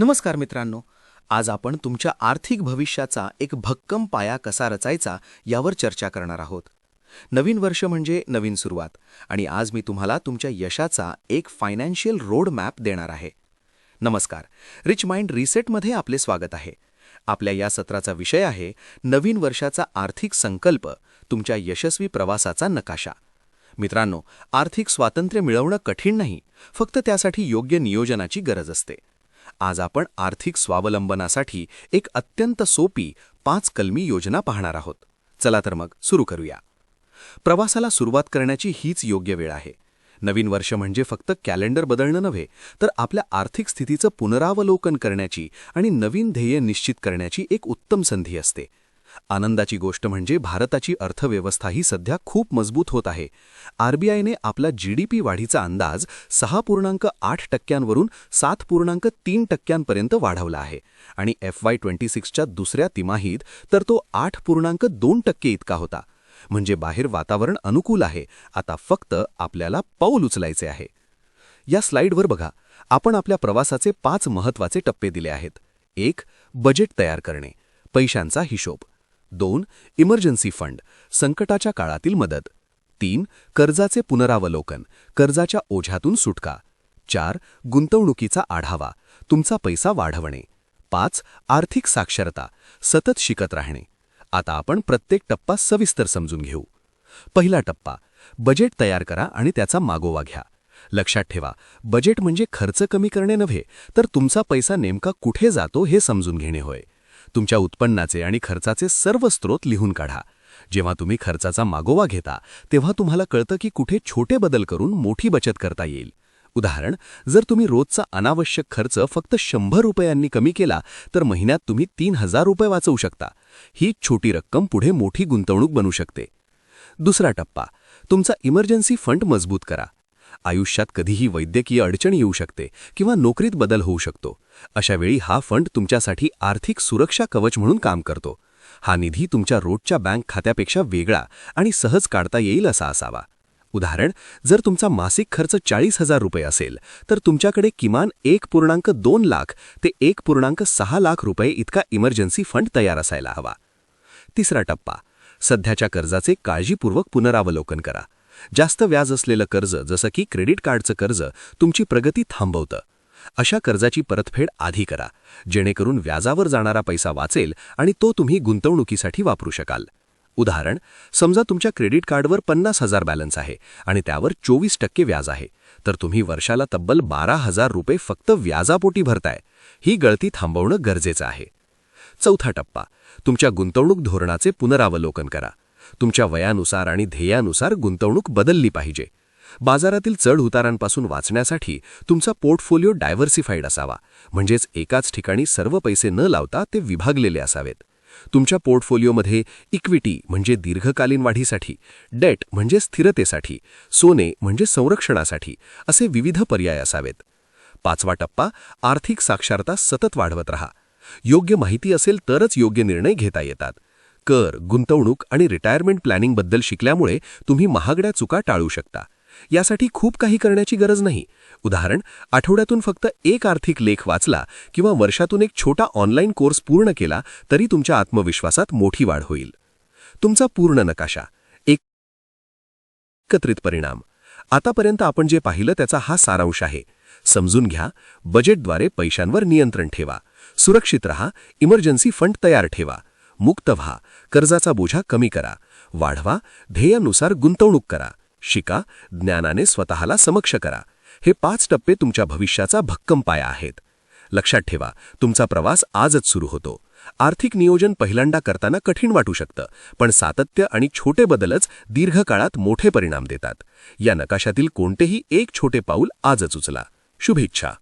नमस्कार मित्रांनो. आज आपण तुमच्या आर्थिक भविष्याचा एक भक्कम पाया कसा रचायचा यावर चर्चा करणार आहोत. नवीन वर्ष म्हणजे नवीन सुरुवात आणि आज मी तुम्हाला तुमच्या यशाचा एक फायनान्शियल रोड मॅप देणार आहे. नमस्कार. रिच माइंड रिसेटमध्ये आपले स्वागत आहे. आपल्या या सत्राचा विषय आहे नवीन वर्षाचा आर्थिक संकल्प, तुमच्या यशस्वी प्रवासाचा नकाशा. मित्रांनो, आर्थिक स्वातंत्र्य मिळवणं कठीण नाही, फक्त त्यासाठी योग्य नियोजनाची गरज असते. आज आपण आर्थिक स्वावलंबनासाठी एक अत्यंत सोपी 5 कलमी योजना पाहणार आहोत. चला तर मग सुरू करूया. प्रवासाला सुरुवात करण्याची हीच योग्य वेळ आहे. नवीन वर्ष म्हणजे फक्त कॅलेंडर बदलणं नव्हे, तर आपल्या आर्थिक स्थितीचं पुनरावलोकन करण्याची आणि नवीन ध्येय निश्चित करण्याची एक उत्तम संधी असते. आनंदाची गोष्ट म्हणजे भारताची अर्थव्यवस्थाही सध्या खूप मजबूत होत आहे. आरबीआयने आपला जीडीपी वाढीचा अंदाज 6.8% वरून 7.3% वाढवला आहे आणि FY26च्या दुसऱ्या तिमाहीत तर तो 8.2% इतका होता. म्हणजे बाहेर वातावरण अनुकूल आहे. आता फक्त आपल्याला पाऊल उचलायचे आहे. या स्लाइडवर बघा, आपण आपल्या प्रवासाचे 5 महत्त्वाचे टप्पे दिले आहेत. 1. बजेट तयार करणे, पैशांचा हिशोब. 2. इमर्जन्सी फंड, संकटाच्या काळातील मदत. 3. कर्जाचे पुनरावलोकन, कर्जाच्या ओझ्यातून सुटका. 4. गुंतवणुकीचा आढावा, तुमचा पैसा वाढवणे. 5. आर्थिक साक्षरता, सतत शिकत राहणे. आता आपण प्रत्येक टप्पा सविस्तर समजून घेऊ. पहिला टप्पा, बजेट तयार करा आणि त्याचा मागोवा घ्या. लक्षात ठेवा, बजेट म्हणजे खर्च कमी करणे नव्हे, तर तुमचा पैसा नेमका कुठे जातो हे समजून घेणे होय. तुमच्या उत्पन्नाचे आणि खर्चाचे सर्व स्रोत लिहून काढा. जेव्हा तुम्ही खर्चाचा मागोवा घेता तेव्हा तुम्हाला कळतं की कुठे छोटे बदल करून मोठी बचत करता येईल. उदाहरण, जर तुम्ही रोजचा अनावश्यक खर्च फक्त 100 रुपयांनी कमी केला तर महिन्यात तुम्ही 3000 रुपये वाचवू शकता. ही छोटी रक्कम पुढे मोठी गुंतवणूक बनू शकते. दुसरा टप्पा, तुमचा इमर्जन्सी फंड मजबूत करा. आयुष्यात कधीही वैद्यकीय अडचण येऊ शकते किंवा नोकरीत बदल होऊ शकतो. अशा वेळी हा फंड तुमच्यासाठी आर्थिक सुरक्षा कवच म्हणून काम करतो. हा निधी तुमच्या रोजच्या बँक खात्यापेक्षा वेगळा आणि सहज काढता येईल असा असावा. उदाहरण, जर तुमचा मासिक खर्च 40,000 रुपये असेल तर तुमच्याकडे किमान 1.2 लाख ते 1.6 लाख रुपये इतका इमर्जन्सी फंड तयार असायला हवा. तिसरा टप्पा, सध्याच्या कर्जाचे काळजीपूर्वक पुनरावलोकन करा. जास्त व्याज असलेलं कर्ज, जसं की क्रेडिट कार्डचं कर्ज, तुमची प्रगती थांबवतं. अशा कर्जाची परतफेड आधी करा, जेणेकरून व्याजावर जाणारा पैसा वाचेल आणि तो तुम्ही गुंतवणुकीसाठी वापरू शकाल. उदाहरण, समजा तुमच्या क्रेडिट कार्डवर 50,000 बॅलन्स आहे आणि त्यावर 24% व्याज आहे, तर तुम्ही वर्षाला तब्बल 12,000 रुपये फक्त व्याजापोटी भरताय. ही गळती थांबवणं गरजेचं आहे. चौथा टप्पा, तुमच्या गुंतवणूक धोरणाचे पुनरावलोकन करा. तुमच्या वयानुसार आणि ध्येयानुसार गुंतवणूक बदलली पाहिजे. बाजारातील चढ उतारांपासून वाचण्यासाठी तुमचा पोर्टफोलिओ डायव्हर्सिफाईड असावा, म्हणजेच एकाच ठिकाणी सर्व पैसे न लावता ते विभागलेले असावेत. तुमच्या पोर्टफोलिओमध्ये इक्विटी म्हणजे दीर्घकालीन वाढीसाठी, डेट म्हणजे स्थिरतेसाठी, सोने म्हणजे संरक्षणासाठी असे विविध पर्याय असावेत. पाचवा टप्पा, आर्थिक साक्षरता सतत वाढवत राहा. योग्य माहिती असेल तरच योग्य निर्णय घेता येतात. कर, गुंतवणूक आणि रिटायरमेंट प्लॅनिंगबद्दल शिकल्यामुळे तुम्ही महागड्या चुका टाळू शकता. यासाठी खूप काही करण्याची गरज नाही. उदाहरण, आठवड्यातून फक्त एक आर्थिक लेख वाचला किंवा वर्षातून एक छोटा ऑनलाईन कोर्स पूर्ण केला तरी तुमच्या आत्मविश्वासात मोठी वाढ होईल. तुमचा पूर्ण नकाशा, एकत्रित परिणाम. आतापर्यंत आपण जे पाहिलं त्याचा हा सारांश आहे. समजून घ्या, बजेटद्वारे पैशांवर नियंत्रण ठेवा, सुरक्षित रहा, इमर्जन्सी फंड तयार ठेवा, मुक्त व्हा, कर्जाचा बोझा कमी करा, वाढवा, ध्येयानुसार गुंतवणूक करा, शिका, ज्ञानाने स्वतःला समक्ष करा. हे 5 टप्पे तुमच्या भविष्याचा भक्कम पाया आहेत. लक्षात ठेवा, तुमचा प्रवास आजच सुरू होतो. आर्थिक नियोजन पहिल्यांदा करताना कठीण वाटू शकतं, पण सातत्य आणि छोटे बदलच दीर्घकाळात मोठे परिणाम देतात. या नकाशातील कोणतेही एक छोटे पाऊल आजच उचला. शुभेच्छा.